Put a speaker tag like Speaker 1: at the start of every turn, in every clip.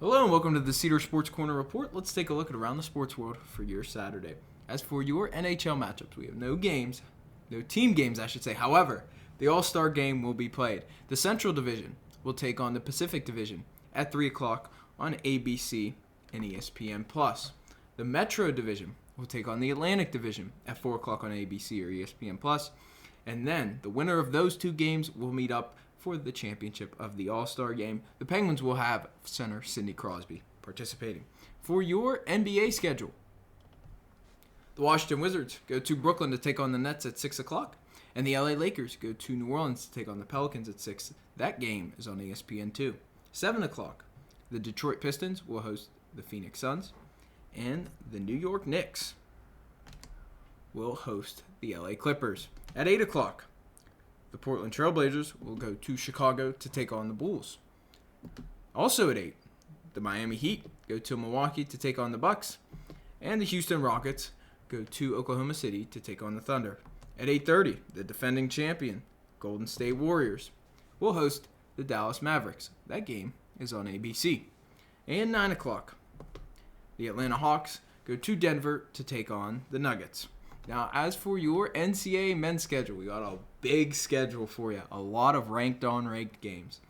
Speaker 1: Hello and welcome to the Cedar Sports Corner Report. Let's take a look at around the sports world for your Saturday. As for your NHL matchups, we have no team games I should say. However, the All-Star game will be played. The Central Division will take on the Pacific Division at 3 o'clock on ABC and ESPN+. The Metro Division will take on the Atlantic Division at 4 o'clock on ABC or ESPN+. And then the winner of those two games will meet up for the championship of the All-Star game. The Penguins will have center Sidney Crosby participating. For your NBA schedule, the Washington Wizards go to Brooklyn to take on the Nets at 6 o'clock, and the LA Lakers go to New Orleans to take on the Pelicans at 6. That game is on ESPN2. 7 o'clock, the Detroit Pistons will host the Phoenix Suns, and the New York Knicks will host the LA Clippers. At 8 o'clock, the Portland Trailblazers will go to Chicago to take on the Bulls. Also at 8, the Miami Heat go to Milwaukee to take on the Bucks, and the Houston Rockets go to Oklahoma City to take on the Thunder. At 8:30, the defending champion, Golden State Warriors, will host the Dallas Mavericks. That game is on ABC. And 9 o'clock, the Atlanta Hawks go to Denver to take on the Nuggets. Now, as for your NCAA men's schedule, we got a big schedule for you. A lot of ranked games.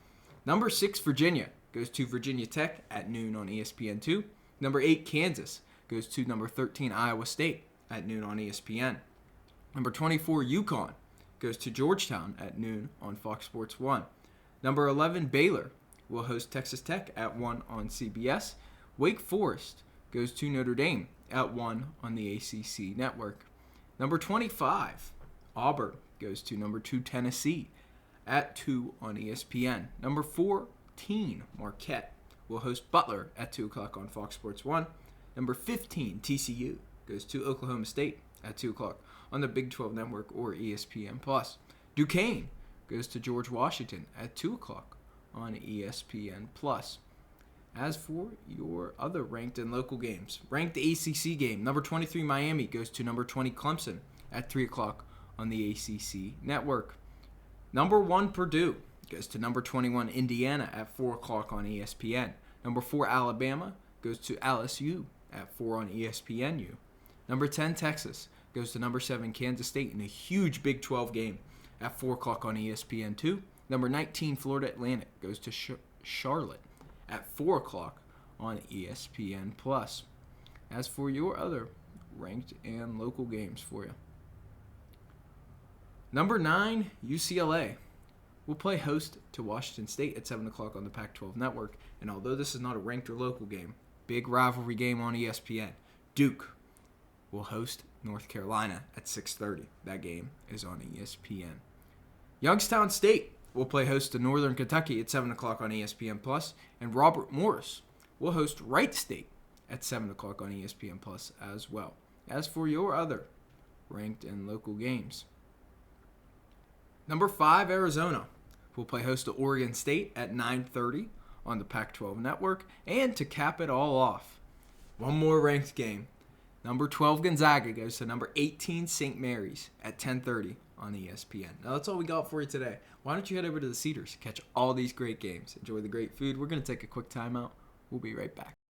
Speaker 1: Number 6, Virginia, goes to Virginia Tech at noon on ESPN2. Number 8, Kansas, goes to number 13, Iowa State at noon on ESPN. Number 24, UConn, goes to Georgetown at noon on Fox Sports 1. Number 11, Baylor, will host Texas Tech at 1 on CBS. Wake Forest goes to Notre Dame at 1 on the ACC network. Number 25, Auburn, goes to number 2, Tennessee at 2 on ESPN. Number 14, Marquette, will host Butler at 2 o'clock on Fox Sports 1. Number 15, TCU, goes to Oklahoma State at 2 o'clock on the Big 12 Network or ESPN+. Duquesne goes to George Washington at 2 o'clock on ESPN+. As for your other ranked and local games, ranked ACC game, number 23 Miami goes to number 20 Clemson at 3 o'clock on the ACC network. Number 1 Purdue goes to number 21 Indiana at 4 o'clock on ESPN. Number 4 Alabama goes to LSU at 4 on ESPNU. Number 10 Texas goes to number 7 Kansas State in a huge Big 12 game at 4 o'clock on ESPN2. Number 19 Florida Atlantic goes to Charlotte at 4 o'clock on ESPN+. As for your other ranked and local games for you, number 9, UCLA, will play host to Washington State at 7 o'clock on the Pac-12 network. And although this is not a ranked or local game, big rivalry game on ESPN, Duke will host North Carolina at 6:30. That game is on ESPN. Youngstown State will play host to Northern Kentucky at 7 o'clock on ESPN+, and Robert Morris will host Wright State at 7 o'clock on ESPN+ as well. As for your other ranked and local games, number 5, Arizona, will play host to Oregon State at 9:30 on the Pac-12 network, and to cap it all off, one more ranked game. Number 12, Gonzaga, goes to number 18, St. Mary's at 10:30 on ESPN. Now, that's all we got for you today. Why don't you head over to the Cedars, catch all these great games, enjoy the great food. We're going to take a quick timeout. We'll be right back.